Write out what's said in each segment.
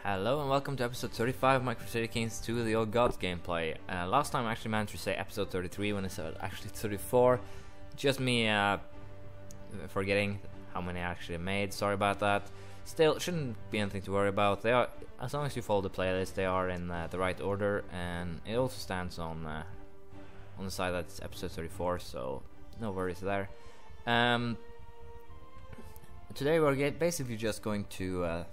Hello and welcome to episode 35 of my Crusader Kings 2 The Old Gods gameplay. Last time I actually managed to say episode 33 when I said actually 34. Just me forgetting how many I actually made, sorry about that. Still, shouldn't be anything to worry about. They are, as long as you follow the playlist, they are in the right order, and it also stands on the side that's episode 34, so no worries there. Today we're basically just going to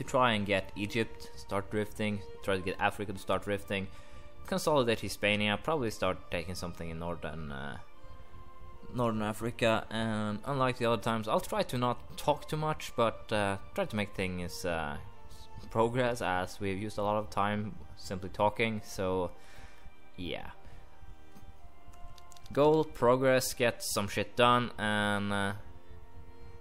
try and get Egypt start drifting, try to get Africa to start drifting, consolidate Hispania, probably start taking something in northern Africa, and unlike the other times, I'll try to not talk too much, but try to make things progress, as we've used a lot of time simply talking. So yeah, goal, progress, get some shit done, and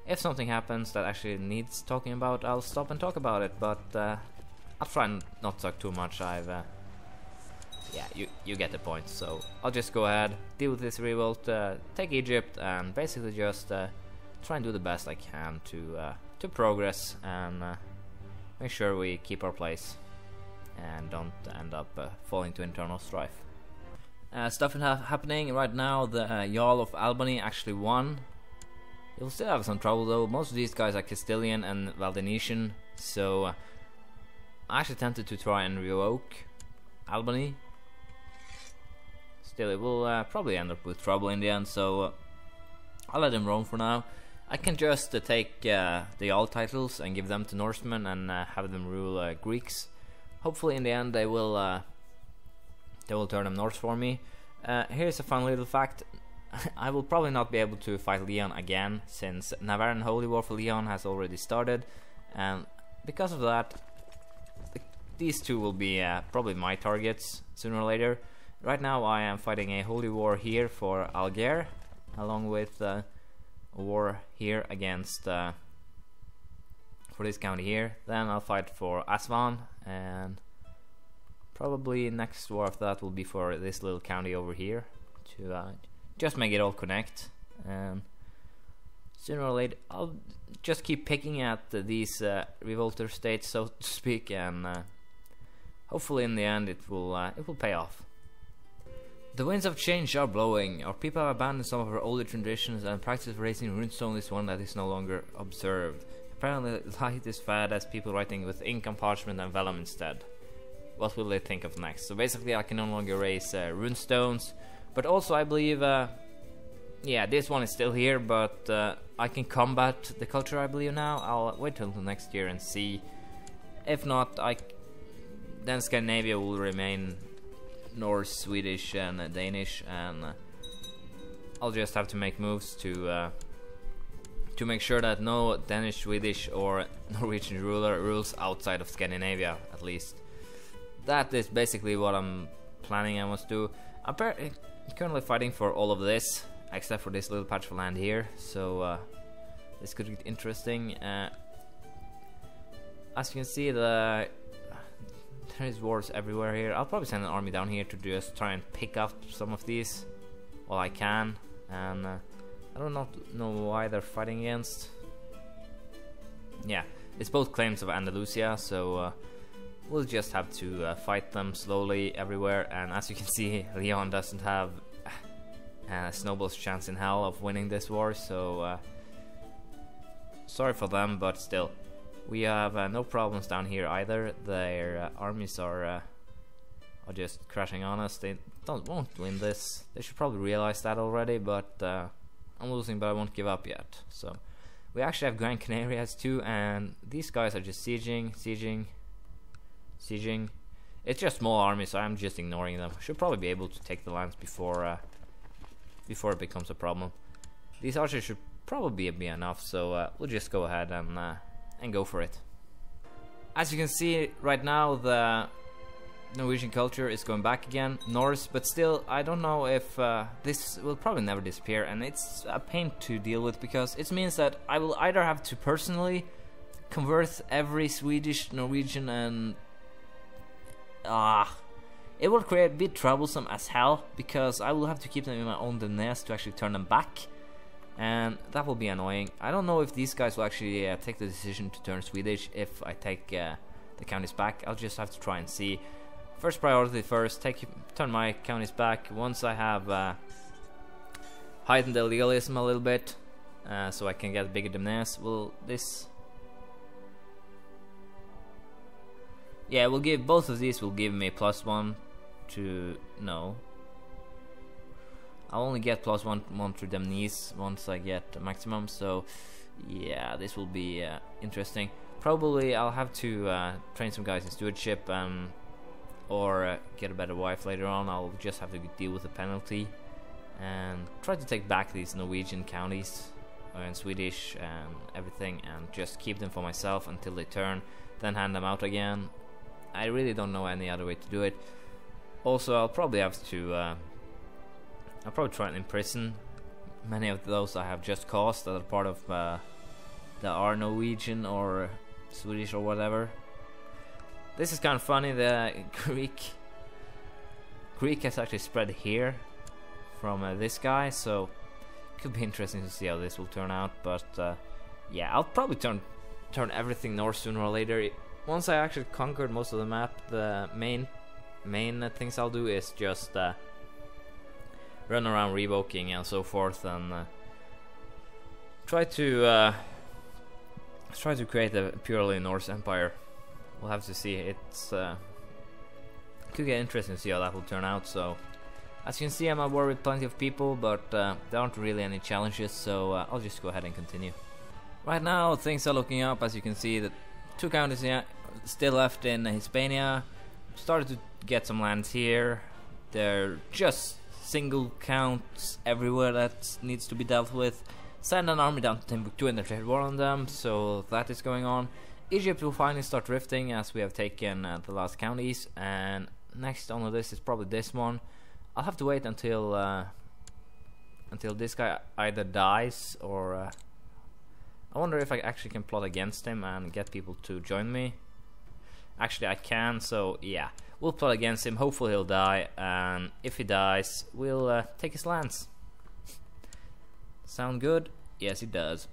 if something happens that actually needs talking about, I'll stop and talk about it, but I'll try and not talk too much. Yeah, you get the point, so I'll just go ahead, deal with this revolt, take Egypt, and basically just try and do the best I can to progress and make sure we keep our place and don't end up falling to internal strife. Stuff is happening right now. The Jarl of Albany actually won. You'll still have some trouble though. Most of these guys are Castilian and Valdenician, so I actually tempted to try and revoke Albany. Still, it will probably end up with trouble in the end, so I'll let him roam for now. I can just take the Jarl titles and give them to Norsemen and have them rule Greeks. Hopefully in the end they will turn them Norse for me. Here's a fun little fact. I will probably not be able to fight Leon again, since Navarran Holy War for Leon has already started, and because of that, these two will be probably my targets sooner or later. Right now I am fighting a Holy War here for Alger, along with a war here against for this county here. Then I'll fight for Aswan, and probably next war after that will be for this little county over here, to just make it all connect, and sooner or later I'll just keep picking at these revolter states, so to speak, and hopefully in the end it will pay off. The winds of change are blowing. Our people have abandoned some of our older traditions, and practice of raising runestone is one that is no longer observed. Apparently light is fad, as people writing with ink on parchment and vellum instead. What will they think of next? So basically I can no longer raise runestones. But also I believe, yeah, this one is still here, but I can combat the culture, I believe now. I'll wait till next year and see. If not, then Scandinavia will remain Norse, Swedish, and Danish, and I'll just have to make moves to make sure that no Danish, Swedish, or Norwegian ruler rules outside of Scandinavia, at least. That is basically what I'm planning I must do. I'm currently fighting for all of this, except for this little patch of land here, so this could get interesting. As you can see, there is wars everywhere here. I'll probably send an army down here to just try and pick up some of these while I can, and I don't know why they're fighting against. Yeah, it's both claims of Andalusia, so we'll just have to fight them slowly everywhere, and as you can see, Leon doesn't have a snowball's chance in hell of winning this war, so sorry for them, but still, we have no problems down here either. Their armies are just crashing on us. They won't win this. They should probably realize that already, but I'm losing, but I won't give up yet. So we actually have Gran Canarias too, and these guys are just sieging. It's just small armies, so I'm just ignoring them. Should probably be able to take the lands before it becomes a problem. These archers should probably be enough, so we'll just go ahead and go for it. As you can see right now, the Norwegian culture is going back again, Norse, but still I don't know if this will probably never disappear, and it's a pain to deal with, because it means that I will either have to personally convert every Swedish, Norwegian, and it will create a bit troublesome as hell, because I will have to keep them in my own domains to actually turn them back, and that will be annoying. I don't know if these guys will actually take the decision to turn Swedish if I take the counties back. I'll just have to try and see. First priority first, turn my counties back. Once I have heightened the legalism a little bit, so I can get bigger demands. Will this? Yeah, we'll give both of these. Will give me +1 to no. I'll only get +1 to them knees once I get the maximum. So yeah, this will be interesting. Probably I'll have to train some guys in stewardship, or get a better wife later on. I'll just have to deal with the penalty and try to take back these Norwegian counties and Swedish and everything, and just keep them for myself until they turn, then hand them out again. I really don't know any other way to do it. Also, I'll probably have to I'll probably try and imprison many of those I have just caused that are part of that are Norwegian or Swedish or whatever. This is kind of funny. The Greek has actually spread here from this guy, so it could be interesting to see how this will turn out. But yeah, I'll probably turn everything north sooner or later. Once I actually conquered most of the map, the main things I'll do is just run around revoking and so forth, and try to create a purely Norse empire. We'll have to see. It's could get interesting to see how that will turn out. So as you can see, I'm at war with plenty of people, but there aren't really any challenges, so I'll just go ahead and continue. Right now things are looking up. As you can see, the 2 counties still left in Hispania. Started to get some lands here. They're just single counts everywhere that needs to be dealt with. Send an army down to Timbuktu and declare war on them, so that is going on. Egypt will finally start drifting as we have taken the last counties, and next on the list is probably this one. I'll have to wait until this guy either dies or I wonder if I actually can plot against him and get people to join me. Actually I can, so yeah, we'll plot against him. Hopefully he'll die, and if he dies we'll take his lands. Sound good? Yes, it does.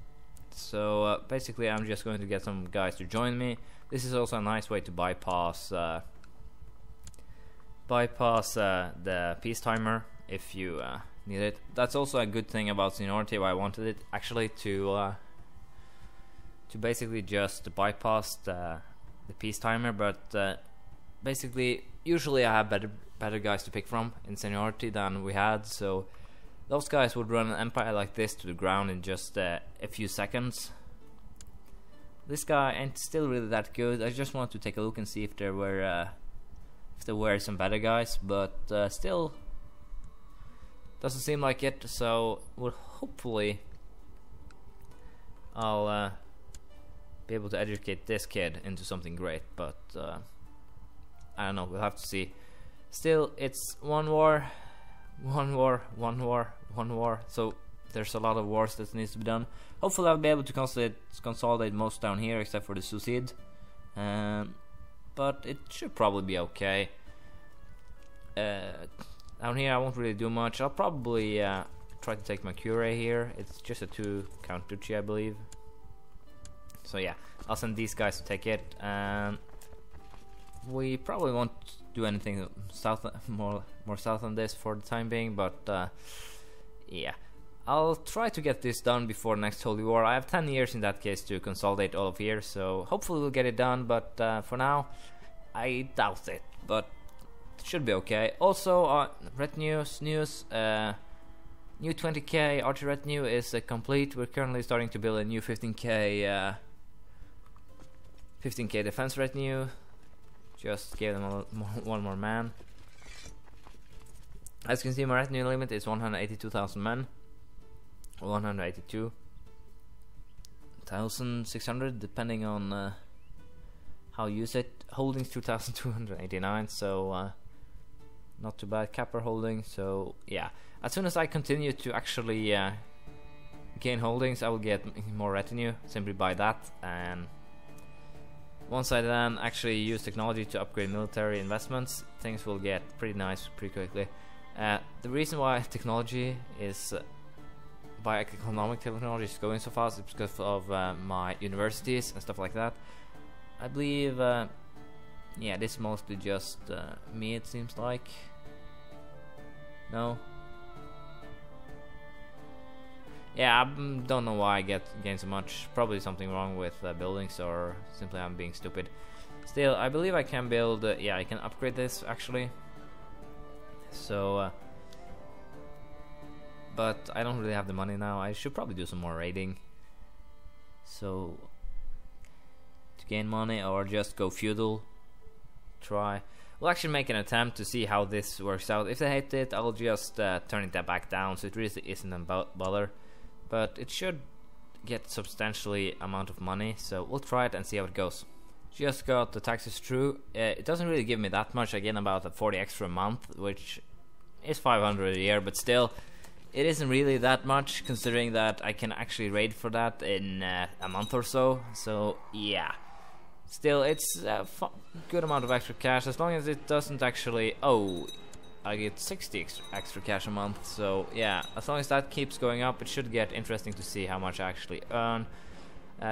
So basically I'm just going to get some guys to join me. This is also a nice way to bypass the peace timer if you need it. That's also a good thing about seniority, why I wanted it actually to basically just bypass the peace timer. But basically usually I have better guys to pick from in seniority than we had, so those guys would run an empire like this to the ground in just a few seconds. This guy ain't still really that good. I just wanted to take a look and see if there were some better guys, but still doesn't seem like it. So well, hopefully I'll be able to educate this kid into something great, but I don't know, we'll have to see. Still, it's one war, so there's a lot of wars that needs to be done. Hopefully I'll be able to consolidate most down here except for the Suicide, but it should probably be okay. Down here I won't really do much. I'll probably try to take my Cure here. It's just a 2 count duchy, I believe. So yeah, I'll send these guys to take it, and we probably won't do anything south, more south on this for the time being, but yeah, I'll try to get this done before next Holy War. I have 10 years in that case to consolidate all of here, so hopefully we'll get it done, but for now I doubt it, but it should be okay. Also retinues news, new 20k archer retinue is complete. We're currently starting to build a new 15k defense retinue. Just gave them one more man. As you can see, my retinue limit is 182,000 men, or 182,600 depending on how you use it. Holdings 2,289, so not too bad. Capper holding, so yeah. As soon as I continue to actually gain holdings, I will get more retinue simply by that, and once I then actually use technology to upgrade military investments, things will get pretty nice pretty quickly. The reason why technology is bioeconomic technology is going so fast, it's because of my universities and stuff like that. I believe, yeah, this is mostly just me, it seems like. No? Yeah, I don't know why I gain so much. Probably something wrong with buildings, or simply I'm being stupid. Still, I believe I can build, yeah, I can upgrade this actually. So, but I don't really have the money now. I should probably do some more raiding. So, to gain money, or just go feudal. Try. We'll actually make an attempt to see how this works out. If they hate it, I'll just turn it back down, so it really isn't a bother. But it should get substantially amount of money, so we'll try it and see how it goes. Just got the taxes through. It doesn't really give me that much, again about 40 extra a month, which is 500 a year, but still, it isn't really that much considering that I can actually raid for that in a month or so. So yeah, still it's a good amount of extra cash, as long as it doesn't actually, oh, I get 60 extra cash a month. So yeah, as long as that keeps going up, it should get interesting to see how much I actually earn.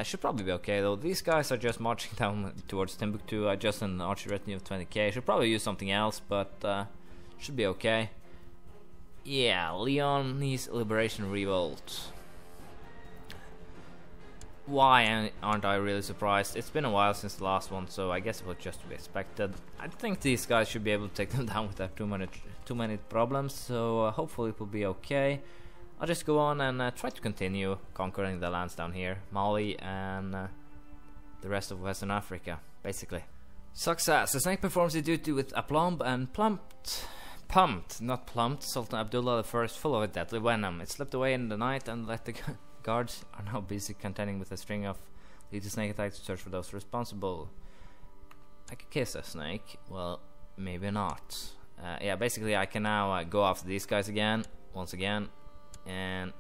Should probably be okay though. These guys are just marching down towards Timbuktu. I just an archer retinue of 20k. Should probably use something else, but should be okay. Yeah, Leone's Liberation Revolt. Why aren't I really surprised? It's been a while since the last one, so I guess it was just to be expected. I think these guys should be able to take them down without too many problems, so hopefully it will be okay. I'll just go on and try to continue conquering the lands down here, Mali and the rest of Western Africa, basically. Success! The snake performs its duty with aplomb and pumped, not plumped, Sultan Abdullah I full of deadly venom. It slipped away in the night and let the guards are now busy contending with a string of lethal snake attacks to search for those responsible. I could kiss a snake. Well, maybe not. Yeah, basically I can now go after these guys again, once again. And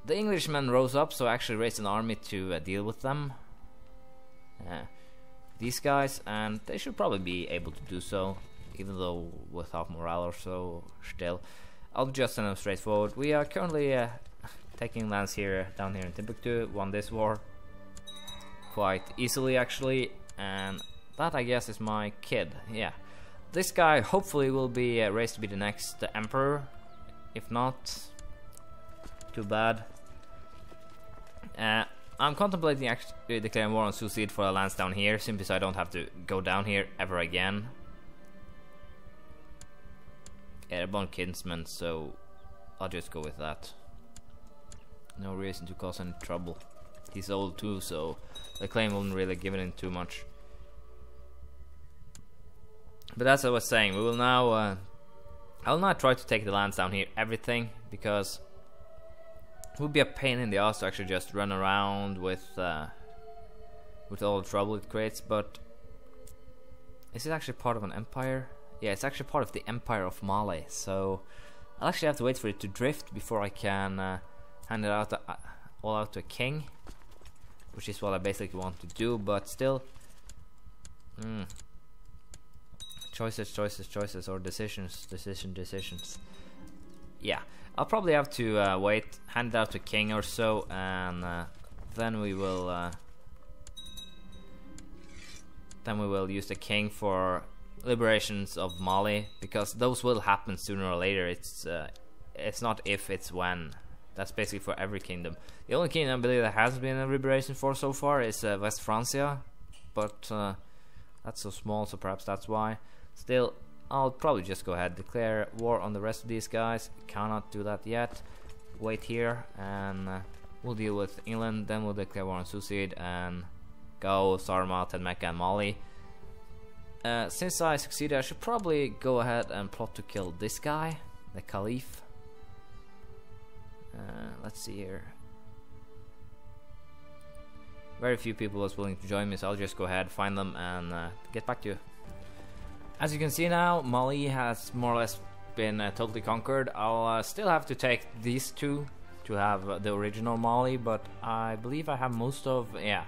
the Englishmen rose up, so I actually raised an army to deal with them. These guys, and they should probably be able to do so, even though without morale or so. Still, I'll just send them straight forward. We are currently taking lands here, down here in Timbuktu. Won this war quite easily actually, and that I guess is my kid. Yeah, this guy hopefully will be raised to be the next emperor. If not, too bad. I'm contemplating actually declaring war on Suicide for the lands down here, simply so I don't have to go down here ever again. Airborne kinsman, so I'll just go with that. No reason to cause any trouble. He's old too, so the claim won't really give it in too much. But as I was saying, we will now I'll not try to take the lands down here, everything, because it would be a pain in the ass to actually just run around with all the trouble it creates. But is it actually part of an empire? Yeah, it's actually part of the Empire of Mali, so I'll actually have to wait for it to drift before I can hand it out all out to a king, which is what I basically want to do. But still, choices, or decisions. Yeah, I'll probably have to wait, hand it out to king or so, and then we will use the king for liberations of Mali, because those will happen sooner or later. It's not if, it's when. That's basically for every kingdom. The only kingdom I believe that has been a liberation for so far is West Francia, but that's so small, so perhaps that's why. Still, I'll probably just go ahead, declare war on the rest of these guys. Cannot do that yet. Wait here, and we'll deal with England. Then we'll declare war on Suicide and go Sarma, Tedmecca, and Mali. Since I succeeded, I should probably go ahead and plot to kill this guy, the Caliph. Let's see here. Very few people was willing to join me, so I'll just go ahead, find them, and get back to you. As you can see now, Mali has more or less been totally conquered. I'll still have to take these two to have the original Mali, but I believe I have most of, yeah.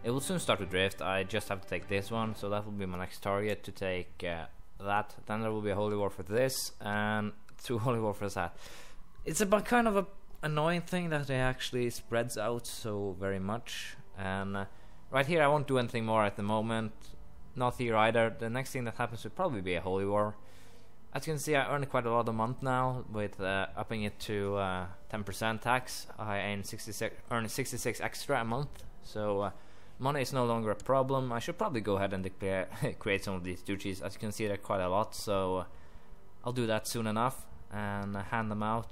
It will soon start to drift. I just have to take this one, so that will be my next target, to take that. Then there will be a holy war for this, and 2 holy war for that. It's about kind of a annoying thing that it actually spreads out so very much. And right here I won't do anything more at the moment. Not here either. The next thing that happens would probably be a holy war. As you can see, I earn quite a lot a month now with upping it to 10% tax. I earn 66 extra a month, so money is no longer a problem. I should probably go ahead and declare create some of these duchies. As you can see, there are quite a lot, so I'll do that soon enough and hand them out.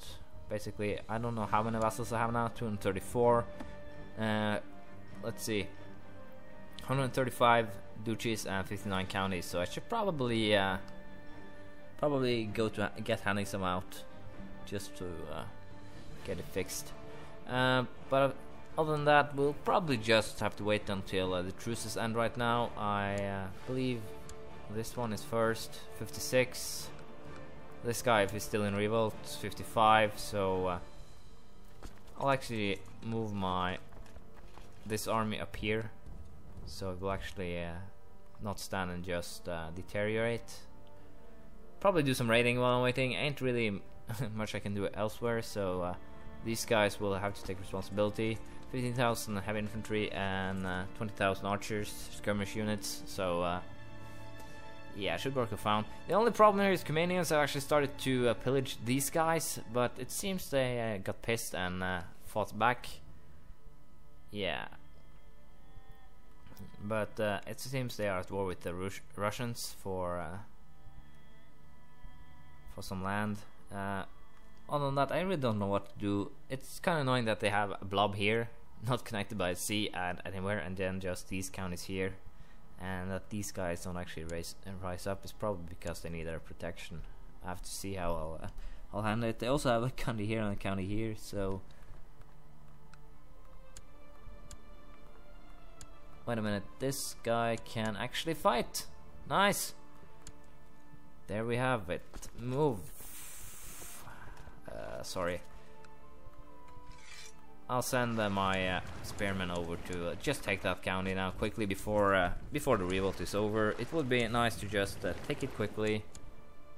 Basically, I don't know how many vassals I have now. 234. Let's see, 135 duchies and 59 counties. So I should probably go to get handing some out just to get it fixed. But other than that, we'll probably just have to wait until the truces end. Right now, I believe this one is first, 56. This guy, if he's still in revolt, is 55. So I'll actually move this army up here, so it will actually not stand and just deteriorate. Probably do some raiding while I'm waiting. Ain't really much I can do elsewhere, so these guys will have to take responsibility. 15,000 heavy infantry and 20,000 archers, skirmish units, so yeah, should work fine. The only problem here is Comanians have actually started to pillage these guys, but it seems they got pissed and fought back. Yeah, but it seems they are at war with the Russians for some land. Other than that, I really don't know what to do. It's kind of annoying that they have a blob here, not connected by a sea anywhere, and then just these counties here, and that these guys don't actually rise up is probably because they need their protection. I have to see how I'll handle it. They also have a county here and a county here, so wait a minute, this guy can actually fight. Nice. There we have it. Move. Sorry. I'll send my spearmen over to just take that county now quickly before the revolt is over. It would be nice to just take it quickly.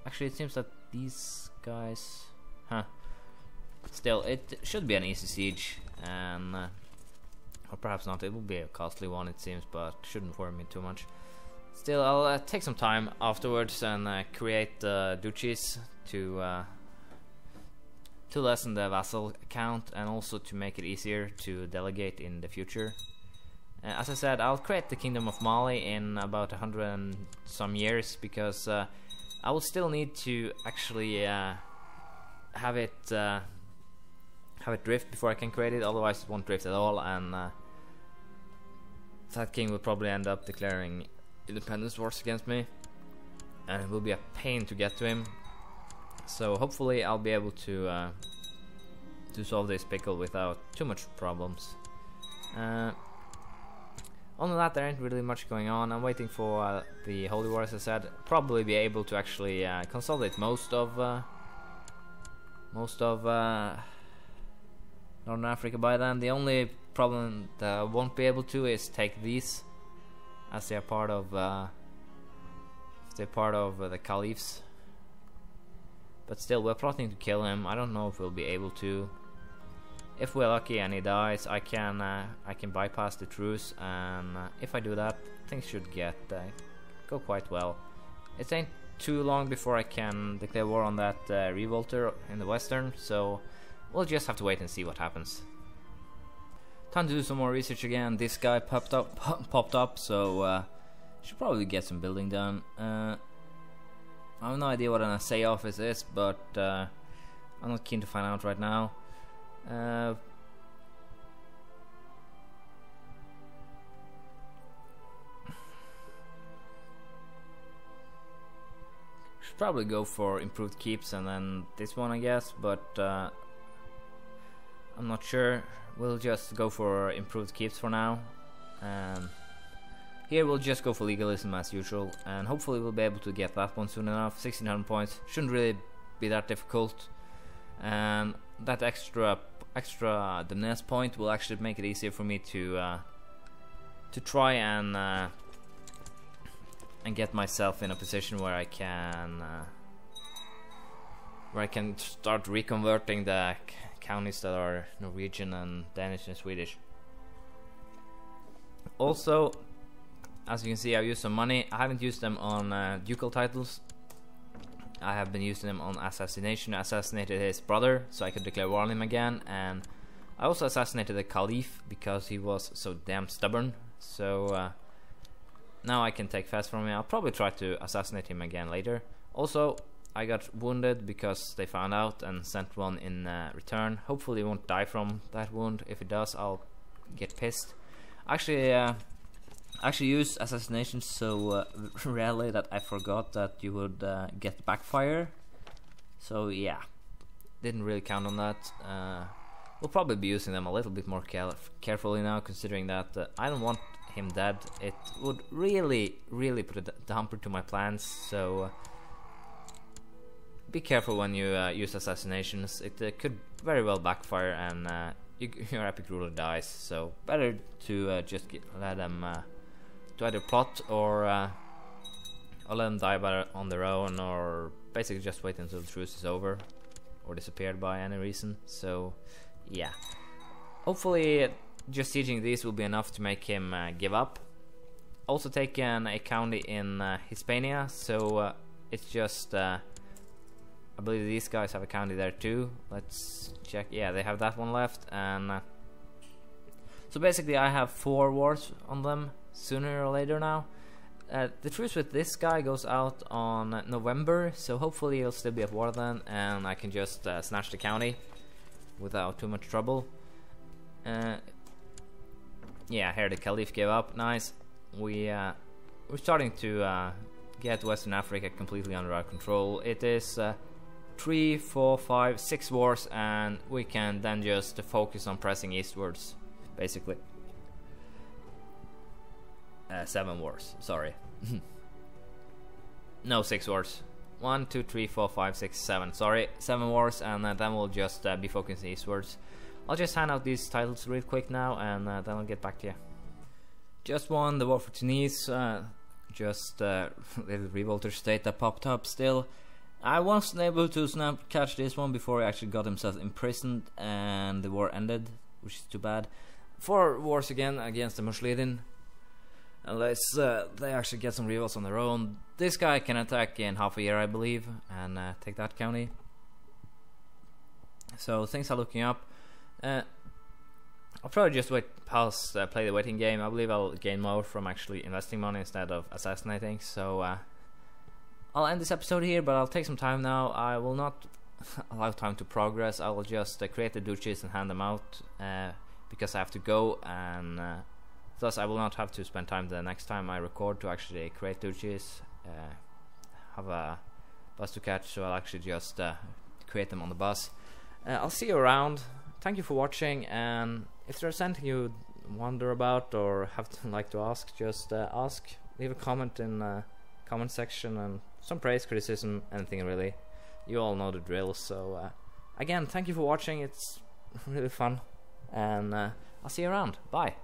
Actually, it seems that these guys, still, it should be an easy siege, and or perhaps not. It will be a costly one, it seems, but shouldn't worry me too much. Still, I'll take some time afterwards and create duchies to lessen the vassal count and also to make it easier to delegate in the future. As I said, I'll create the Kingdom of Mali in about 100 and some years, because I will still need to actually have it drift before I can create it. Otherwise, it won't drift at all, and that king will probably end up declaring independence wars against me, and it will be a pain to get to him. So hopefully I'll be able to solve this pickle without too much problems. Other than that, there ain't really much going on. I'm waiting for the Holy War, as I said. Probably be able to actually consolidate most of Northern Africa by then. The only problem that I won't be able to is take these, as they are part of the caliphs. But still, we're plotting to kill him. I don't know if we'll be able to. If we're lucky and he dies, I can bypass the truce, and if I do that, things should go quite well. It ain't too long before I can declare war on that revolter in the western, so we'll just have to wait and see what happens. Time to do some more research again. This guy popped up, so should probably get some building done. I have no idea what an assay office is, but I'm not keen to find out right now. Should probably go for improved keeps and then this one, I guess, but I'm not sure. We'll just go for improved keeps for now. Here we'll just go for legalism as usual, and hopefully we'll be able to get that one soon enough. 1600 points shouldn't really be that difficult, and that extra Demnes point will actually make it easier for me to try and get myself in a position where I can start reconverting the counties that are Norwegian and Danish and Swedish. Also, as you can see, I've used some money. I haven't used them on ducal titles. I have been using them on assassination. I assassinated his brother so I could declare war on him again, and I also assassinated the Caliph because he was so damn stubborn. So now I can take fast from him. I'll probably try to assassinate him again later. Also, I got wounded because they found out and sent one in return. Hopefully he won't die from that wound. If it does, I'll get pissed. Actually, use assassinations so rarely that I forgot that you would get backfire. So yeah, didn't really count on that. We'll probably be using them a little bit more carefully now, considering that I don't want him dead. It would really put a damper to my plans. So be careful when you use assassinations. It could very well backfire, and your epic ruler dies. So better to just let them to either plot or let them die on their own, or basically just wait until the truce is over or disappeared by any reason. So yeah, hopefully just sieging these will be enough to make him give up. Also taken a county in Hispania, so it's just I believe these guys have a county there too. Let's check. Yeah, they have that one left, and so basically I have 4 wars on them sooner or later now. The truce with this guy goes out on November, so hopefully he'll still be at war then, and I can just snatch the county without too much trouble. Yeah, here the Caliph gave up. Nice. We're starting to get Western Africa completely under our control. It is 3, 4, 5, 6 wars, and we can then just focus on pressing eastwards, basically. 7 wars, sorry. No, 6 wars. 1, 2, 3, 4, 5, 6, 7. Sorry, 7 wars, and then we'll just be focusing eastwards. I'll just hand out these titles real quick now, and then I'll get back to you. Just won the war for Tunis. Just little revolter state that popped up still. I wasn't able to catch this one before he actually got himself imprisoned and the war ended, which is too bad. 4 wars again against the Muslimin. Unless they actually get some revolts on their own. This guy can attack in half a year, I believe, and take that county. So things are looking up. I'll probably just play the waiting game. I believe I'll gain more from actually investing money instead of assassinating. So I'll end this episode here, but I'll take some time now. I will not allow time to progress. I will just create the duchies and hand them out because I have to go, and thus I will not have to spend time the next time I record to actually create duchies. Have a bus to catch, so I'll actually just create them on the bus. I'll see you around. Thank you for watching, and if there's anything you wonder about or have to like to ask, just ask. Leave a comment in the comment section, and some praise, criticism, anything really. You all know the drill. So again, thank you for watching. It's really fun, and I'll see you around. Bye.